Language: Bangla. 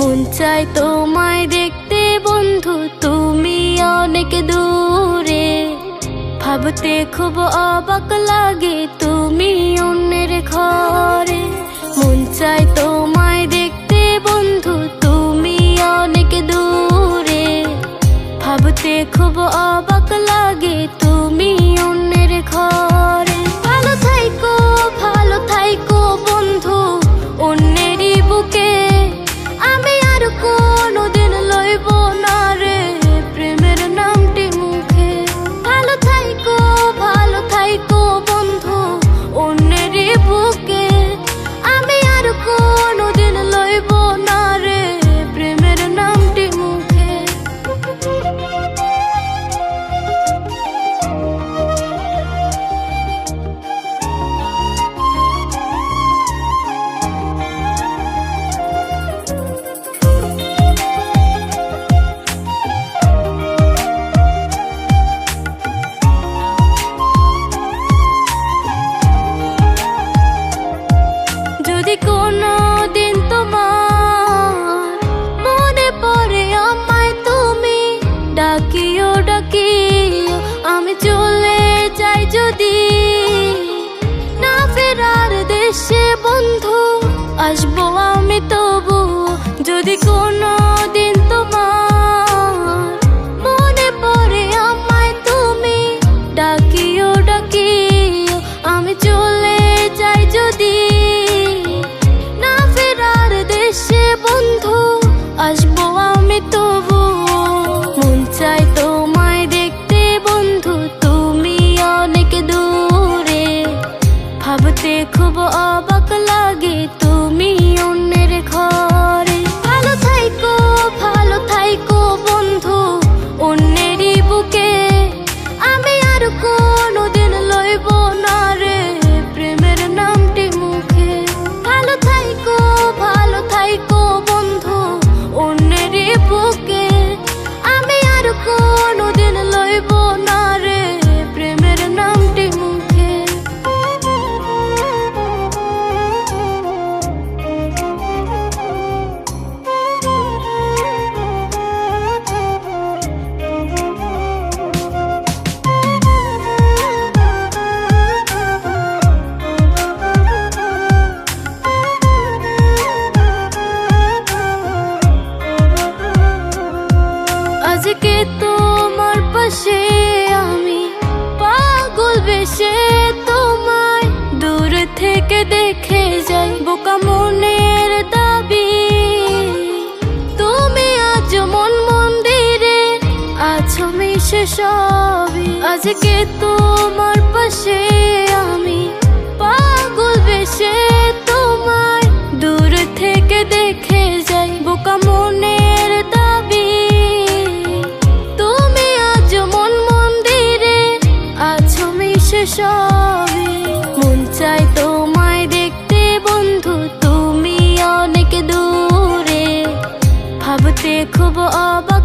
মন চায় তোমায় দেখতে বন্ধু, তুমি অনেক দূরে। ভাবতে খুব অবাক লাগে তুমি অন্যের ঘরে। মন চায় তোমায় দেখতে বন্ধু, তুমি অনেক দূরে। ভাবতে খুব অবাক লাগে তুমি অন্যের ঘরে। ভালো থাইকো বন্ধু অন্যেরই বুকে। আমি আর কোনোদিন লইব না রে প্রেমের নামটি মুখে। ভালো থাইকো বন্ধু অন্যেরই বুকে। আমি আর কোনোদিন লইব না রে প্রেমের নামটি মুখে। যদি কোনো দিন তোমার মনে পড়ে আমায়, তুমি ডাকিও আমি চলে যাই যদি। না ফেরার দেশে বন্ধু আসবো আমি তবু। যদি কোনো দিন তোমার মনে পড়ে আমায়, তুমি ডাকিও আমি চলে যাই যদি। বন্ধু আসবো আমি তবু। মন চায় তোমায় দেখতে বন্ধু, তুমি অনেক দূরে। ভাবতে খুব অবাক লাগে তুমি অন্যের ঘরে। ভালো থাইকো বন্ধু অন্যেরই বুকে। আমি আর কোনোদিন লইব না রে প্রেমের নামটি মুখে। ভালো থাইকো বন্ধু অন্যেরই বুকে। আমি আর কোনোদিন লইব না রে প্রেমের নামটি মুখে। আজকে তোমার পাশে আমি পাগল বেশে তোমায় দূর থেকে দেখে যাই। বোকা মনের দাবি তুমি আজ মন মন্দিরে আছো মিশে সবই। আজকে তোমার পাশে আমি পাগল বেশে তোমায় দূর থেকে দেখে যাই। বোকা মনের দাবি সবই। মন চায় তোমায় দেখতে বন্ধু, তুমি অনেক দূরে। ভাবতে খুব অবাক